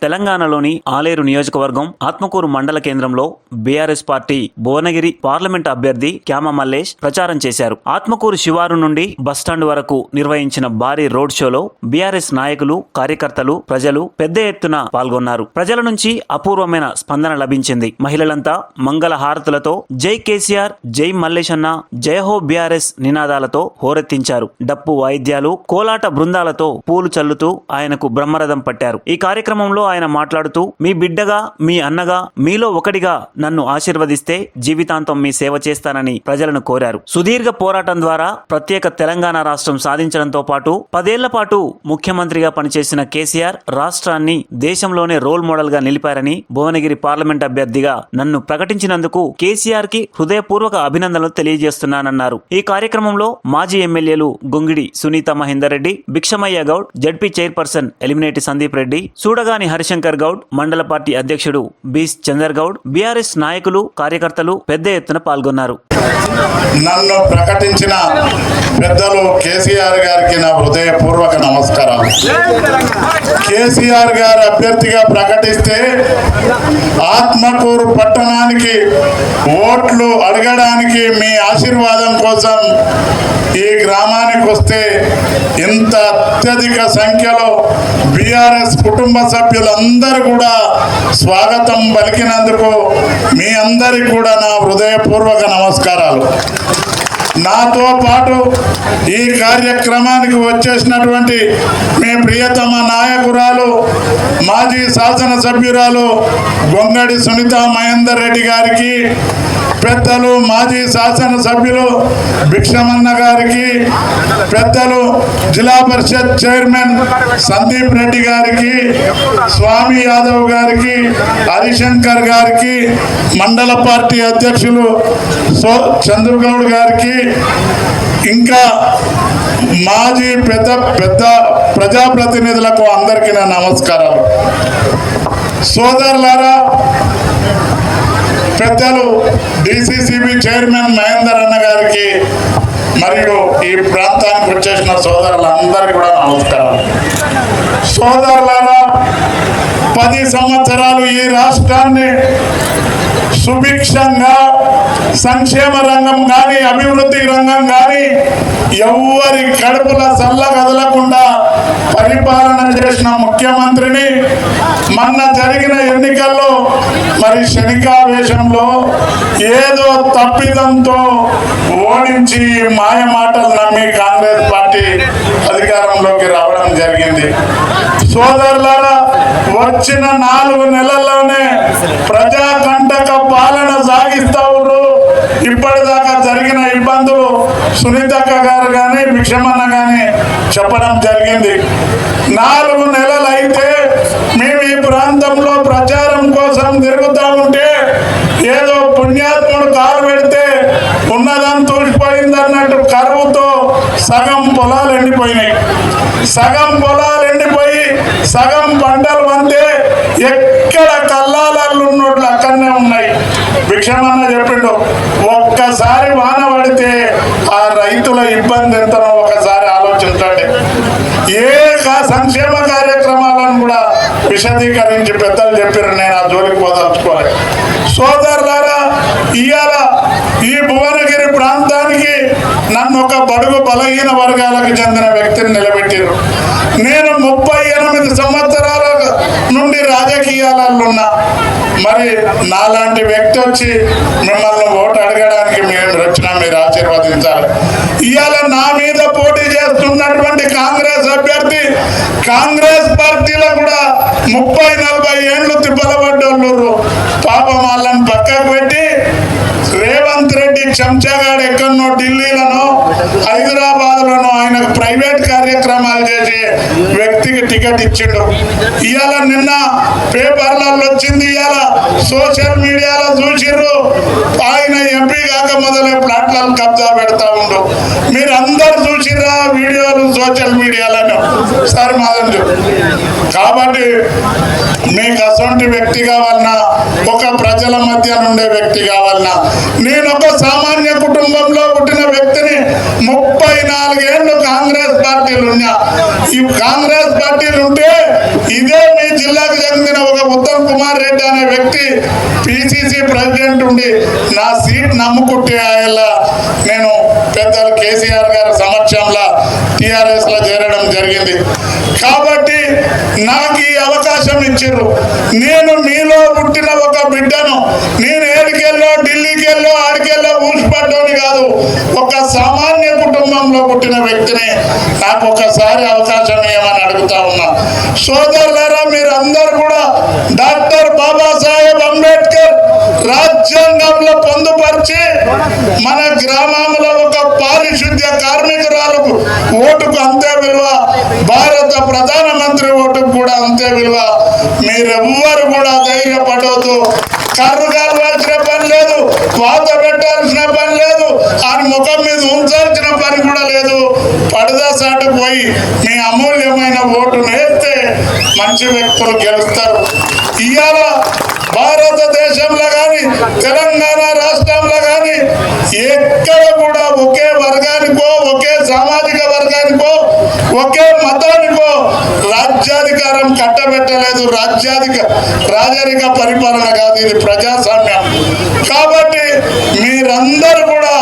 తెలంగాణలోని ఆలేరు నియోజకవర్గం ఆత్మకూరు మండల కేంద్రంలో బీఆర్ఎస్ పార్టీ భువనగిరి పార్లమెంట్ అభ్యర్థి క్యామ మల్లేష్ ప్రచారం చేశారు. ఆత్మకూరు శివారు నుండి బస్టాండ్ వరకు నిర్వహించిన భారీ రోడ్ షోలో బీఆర్ఎస్ నాయకులు, కార్యకర్తలు, ప్రజలు పెద్ద ఎత్తున పాల్గొన్నారు. ప్రజల నుంచి అపూర్వమైన స్పందన లభించింది. మహిళలంతా మంగళ హారతులతో జై కేసీఆర్, జై మల్లేష్ అన్న, జై హో బీఆర్ఎస్ నినాదాలతో హోరెత్తించారు. డప్పు వాయిద్యాలు, కోలాట బృందాలతో పూలు చల్లుతూ ఆయనకు బ్రహ్మరథం పట్టారు. ఈ కార్యక్రమంలో ఆయన మాట్లాడుతూ, మీ బిడ్డగా, మీ అన్నగా, మీలో ఒకటిగా నన్ను ఆశీర్వదిస్తే జీవితాంతం మీ సేవ చేస్తానని ప్రజలను కోరారు. సుదీర్ఘ పోరాటం ద్వారా ప్రత్యేక తెలంగాణ రాష్ట్రం సాధించడంతో పాటు 10 ఏళ్ల పాటు ముఖ్యమంత్రిగా పనిచేసిన కేసీఆర్ రాష్ట్రాన్ని దేశంలోనే రోల్ మోడల్ గా నిలిపారని, భువనగిరి పార్లమెంట్ అభ్యర్థిగా నన్ను ప్రకటించినందుకు కేసీఆర్ కి హృదయపూర్వక అభినందనలు తెలియజేస్తున్నానన్నారు. ఈ కార్యక్రమంలో మాజీ ఎమ్మెల్యేలు గొంగిడి సునీత మహేందర్ రెడ్డి, భిక్షమయ్య గౌడ్, జడ్పీ చైర్పర్సన్ ఎలిమినేటి సందీప్ రెడ్డి, సూడగాని హరిశంకర్ గౌడ్, మండల పార్టీ అధ్యక్షుడు బీస్ చందర్ గౌడ్, బీఆర్ఎస్ నాయకులు, కార్యకర్తలు పెద్ద ఎత్తున పాల్గొన్నారు. నన్ను ప్రకటించిన పెద్దలు కేసీఆర్ గారికి నా హృదయపూర్వక నమస్కారాలు. కేసీఆర్ గారు అభ్యర్థిగా ప్రకటిస్తే ఆత్మకూరు పట్టణానికి ఓట్లు అడగడానికి మీ ఆశీర్వాదం కోసం ఈ గ్రామానికి వస్తే ఇంత అత్యధిక సంఖ్యలో బీఆర్ఎస్ కుటుంబ సభ్యులందరూ కూడా స్వాగతం పలికినందుకు మీ అందరికీ కూడా నా హృదయపూర్వక నమస్కారాలు. నాతో పాటు ఈ కార్యక్రమానికి వచ్చేసినటువంటి మీ ప్రియతమ నాయకురాలు, మాజీ శాసనసభ్యురాలు గొంగడి సునీత మహేందర్ రెడ్డి గారికి, పెద్దలు మాజీ శాసనసభ్యులు భిక్షమన్న గారికి, పెద్దలు జిల్లా పరిషత్ చైర్మన్ సందీప్ రెడ్డి గారికి, స్వామి యాదవ్ గారికి, హరిశంకర్ గారికి, మండల పార్టీ అధ్యక్షులు చంద్రగౌడ్ గారికి, ఇంకా మాజీ పెద్ద పెద్ద ప్రజాప్రతినిధులకు అందరికీ నా నమస్కారాలు. సోదరులారా, పెద్దలు డిసిసిబి చైర్మన్ మహేందర్ అన్న గారికి మరియు ఈ ప్రాంతానికి వచ్చేసిన సోదరులందరికీ కూడా నమస్కారం. సోదరులారా, 10 సంవత్సరాలు ఈ రాష్ట్రాన్ని సుభిక్షంగా సంక్షేమ రంగం కానీ, అభివృద్ధి రంగం కానీ ఎవరి కడుపుల చల్ల కదలకుండా పరిపాలన చేసిన ముఖ్యమంత్రిని మొన్న జరిగిన ఎన్నికల్లో మరి శనికావేశంలో ఏదో తప్పిదంతో ఓడించి మాయ మాటలు నమ్మి కాంగ్రెస్ పార్టీ అధికారంలోకి రావడం జరిగింది. సోదరులారా, వచ్చిన 4 నెలల్లోనే ప్రజాకంటక పాలన సాగిస్తా ఉన్నారు. ఇప్పటిదాకా జరిగిన ఇబ్బందులు సునీతక్క గారు కానీ, భిక్షమన్న కానీ చెప్పడం జరిగింది. 4 నెలలు అయితే మేము ఈ ప్రాంతంలో ప్రచారం కోసం తిరుగుతూ ఉంటే ఏదో పుణ్యాత్ముడు కాలు పెడితే ఉన్నదని తూలిపోయింది అన్నట్టు కరువుతో సగం పొలాలు ఎండిపోయినాయి. సగం పొలాలు ఎండిపోయి సగం పంటలు వంతే ఎక్కడ కల్లాలలు ఉన్నోట్లు అక్కడనే ఉన్నాయి. భిక్షమన్న చెప్పిండు, ఒక్కసారి వాన పడితే ఆ రైతుల ఇబ్బంది ఎంతనో ఒకసారి ఆలోచించండి. ఏ సంక్షేమ కార్యక్రమాలను కూడా విశదీకరించి పెద్దలు చెప్పారు. నేను ఆ జోలికి పోదలుచుకోవాలి. సోదరులారా, ఇవాళ ఈ భువనగిరి ప్రాంతానికి నన్ను ఒక బడుగు బలహీన వర్గాలకు చెందిన వ్యక్తిని నిలబెట్టారు. నేను 38 సంవత్సరాల నుండి రాజకీయాలలో ఉన్నా. మరి నాలాంటి వ్యక్తి వచ్చి మిమ్మల్ని ఓటు అడగడానికి మేము వచ్చినా మీరు ఆశీర్వదించాలి. ఇవాళ నా మీద పోటీ చేస్తున్నటువంటి కాంగ్రెస్ అభ్యర్థి, కాంగ్రెస్ పార్టీలో కూడా 30-40 ఏళ్ళు తిప్పలబడ్డోళ్ళు. పాపం వాళ్ళని పక్కకు పెట్టి రేవంత్ రెడ్డి చెంచాగాడు ఎక్కడనో ఢిల్లీలోనో హైదరాబాద్లోనో ఆయనకు ప్రైవేట్ కార్యక్రమాలు చేసి వ్యక్తికి టికెట్ ఇచ్చిండు. ఇవాళ నిన్న పేపర్లలో వచ్చింది, ఇవాళ సోషల్ మీడియాలో చూసిర్రు. ఆయన ఎంపీ కాక మొదలే ప్లాట్లను కబ్జా పెడతా ఉండు. మీరు అందరు చూసిర్రా వీడియోలు సోషల్ మీడియాలను? సార్ మాదండి. కాబట్టి మీకు అసొంటి వ్యక్తి కావాలన్నా, ఒక ప్రజల మధ్య నుండే వ్యక్తి కావాలన్నా, నేను ఒక సామాన్య కుటుంబంలో పుట్టిన వ్యక్తిని 34 ఏళ్ళు కాంగ్రెస్ పార్టీ పార్టీలు ఉన్నా, ఈ కాంగ్రెస్ పార్టీలు ఉంటే ఇదే మీ జిల్లాకు చెందిన ఒక ఉత్తమ్ కుమార్ రెడ్డి అనే వ్యక్తి పిసిసి ప్రెసిడెంట్ ఉండి నా సీట్ నమ్ముకుంటే ఆయన నేను పెద్దలు కేసీఆర్ గారి సమక్షంలో టిఆర్ఎస్ లో చేరడం జరిగింది. కాబట్టి నాకు ఈ అవకాశం ఇచ్చారు. నేను మీలో పుట్టిన ఒక బిడ్డను, నేను ఏడికెళ్ళో ఢిల్లీకి వెళ్ళో ఆడికెళ్ళో ఊసిపడ్డోని కాదు, ఒక సామాన్య కుటుంబంలో పుట్టిన వ్యక్తిని నాకు ఒకసారి అవకాశం ఇవ్వమని అడుగుతా ఉన్నా. సోదరులారా, మీరందరూ కూడా డాక్టర్ బాబాసాహెబ్ అంబేద్కర్ రాజ్యాంగంలో పొందుపరిచి మన గ్రామంలో ఒక పారిశుద్ధ్య కార్మికురాలకు ఓటుకు అంతే విలువ, భారత ప్రధానమంత్రి ఓటుకు కూడా అంతే విలువ. మీరెవ్వరు కూడా ధైర్యపడవద్దు. కర్రు కాల్వాల్సిన పని లేదు, వాత పెట్టాల్సిన పని లేదు, ఆయన ముఖం మీద ఉంచాల్సిన పని కూడా లేదు. పడదా సాటుకు పోయి మీ అమూల్యమైన ఓటు వేస్తే మంచి వ్యక్తులు గెలుస్తారు. ఇవాళ భారతదేశంలో కానీ తెలంగాణ రాష్ట్రంలో కానీ ఎక్కడ కూడా ఒకే వర్గానికో, ఒకే సామాజిక వర్గానికో, ఒకే మతానికో రాజ్యాధికారం కట్టబెట్టలేదు. రాజరిక పరిపాలన కాదు, ఇది ప్రజాస్వామ్యం. కాబట్టి మీరందరూ కూడా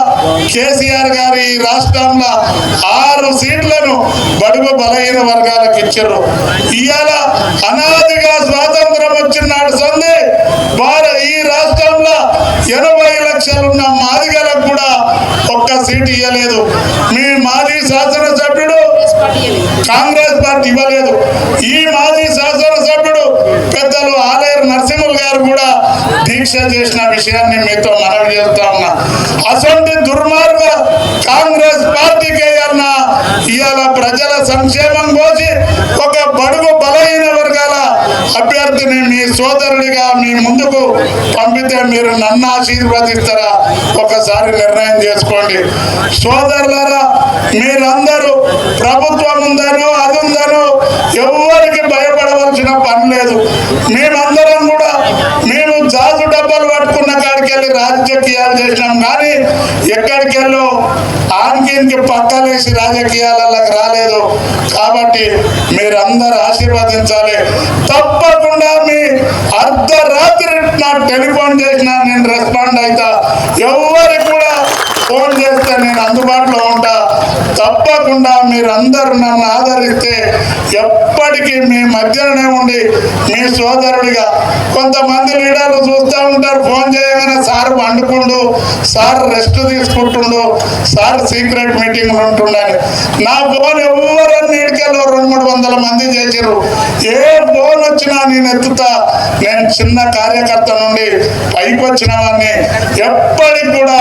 కేసీఆర్ గారి ఈ రాష్ట్రంలో 6 సీట్లను బడుగు బలహీన వర్గాలకు ఇచ్చారు. ఇవాళ అనాదిగా స్వాతంత్రం వచ్చిన నాడు సంది ఈ రాష్ట్రంలో 80 లక్షలున్న మాదిగలకు కూడా ఒక్క సీటు ఇవ్వలేదు. మీ మాజీ శాసనసభ్యుడు కాంగ్రెస్ పార్టీ ఇవ్వలేదు. ఈ మాజీ శాసనసభ్యుడు పెద్దలు ఆలేరు నరసింహులు గారు కూడా దీక్ష చేసిన విషయాన్ని మీతో మనవి చేస్తా ఉన్నా. అసలు దుర్మార్గ కాంగ్రెస్ పార్టీకి అన్న ఇవాళ ప్రజల సంక్షేమం కోసి ఒక బడుగు బలహీన వర్గాల అభ్యర్థిని మీ సోదరుడిగా మీ ముందుకు పంపితే మీరు నన్ను ఆశీర్వదిస్తారా? ఒకసారి నిర్ణయం చేసుకోండి. సోదరులారా, మీరందరూ ప్రభుత్వం ఉందనో అది ఉందనో ఎవరికి భయపడవలసిన పని లేదు. మేమందరం కూడా మేము జాజు డబ్బాలు పట్టుకున్న కాడికి వెళ్ళి రాజకీయాలు చేసినాం, కానీ ఎక్కడికి వెళ్ళో ఆన్కి పక్కలేసి రాజకీయాలకు రాలేదు. కాబట్టి మీరందరూ ఆశీర్వదించాలి. తప్పకుండా మీ అర్ధరాత్రి నాకు టెలిఫోన్ చేసినా నేను రెస్పాండ్ అవుతా. ఎవరికి కూడా ఫోన్ చేస్తే నేను అందుబాటులో ఉంటా. తప్పకుండా మీరందరూ నన్ను ఆదరిస్తే ఎప్పటికీ మీ మధ్యలోనే ఉండి మీ సోదరుడిగా. కొంతమంది లీడర్లు చూస్తూ ఉంటారు, ఫోన్ చేయగానే సార్ వండుకుండు, సార్ రెస్ట్ తీసుకుంటుండు, సార్ సీక్రెట్ మీటింగ్లు ఉంటుండని. నా ఫోన్ ఎవరు నీడికెళ్ళో 200-300 మంది చేసారు. ఏ ఫోన్ వచ్చినా నేను ఎత్తుతా. నేను చిన్న కార్యకర్త నుండి పైకి వచ్చిన వాడిని. ఎప్పటికి కూడా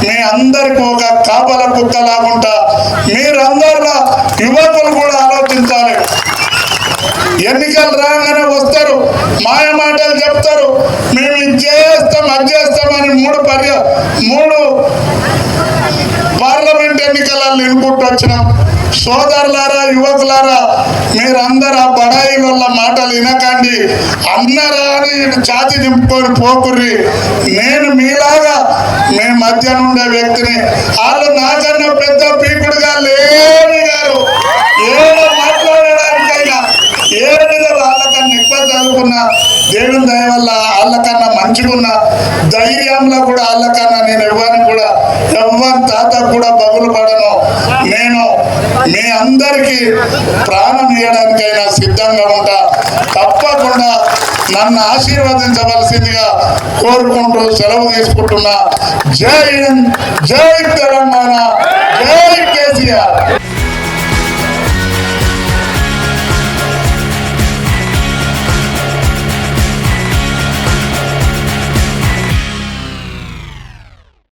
మీ అందరికి ఒక కాపల కుక్క లాగుంటా. మీరందరిలో యువకులు కూడా ఆలోచించాలి. ఎన్నికలు రాగానే వస్తారు, మాయ మాటలు చెప్తారు, మేము ఇది చేస్తాం అది చేస్తామని 3 పార్లమెంట్ ఎన్నికలలో నిలుపుకుంటూ వచ్చినాం. సోదరులారా, యువకులారా, మీరందరూ ఆ బడాయి వల్ల మాటలు వినకండి. అన్నరా అని ఛాతి దింపుకొని పోకుర్రి. నేను మీలాగా మీ మధ్య ఉండే వ్యక్తిని. వాళ్ళు నాకన్నా పెద్ద పీకుడుగా లేని గారు. ఏదో మాట్లాడడానికైనా ఏదో వాళ్ళకన్నా ఎక్కువ చదువుకున్నా, దేవుని దయ వల్ల వాళ్ళకన్నా మంచిగున్నా, ధైర్యంలో కూడా వాళ్ళకన్నా నేను ఎవరిని తాత కూడా బగులు పడను. నేను మీ అందరికీ ప్రాణం ఇవ్వడానికైనా సిద్ధంగా ఉంటా. తప్పకుండా నన్ను ఆశీర్వదించవలసిందిగా కోరుకుంటూ సెలవు తీసుకుంటున్నా. జై హింద్, జై తెలంగాణ.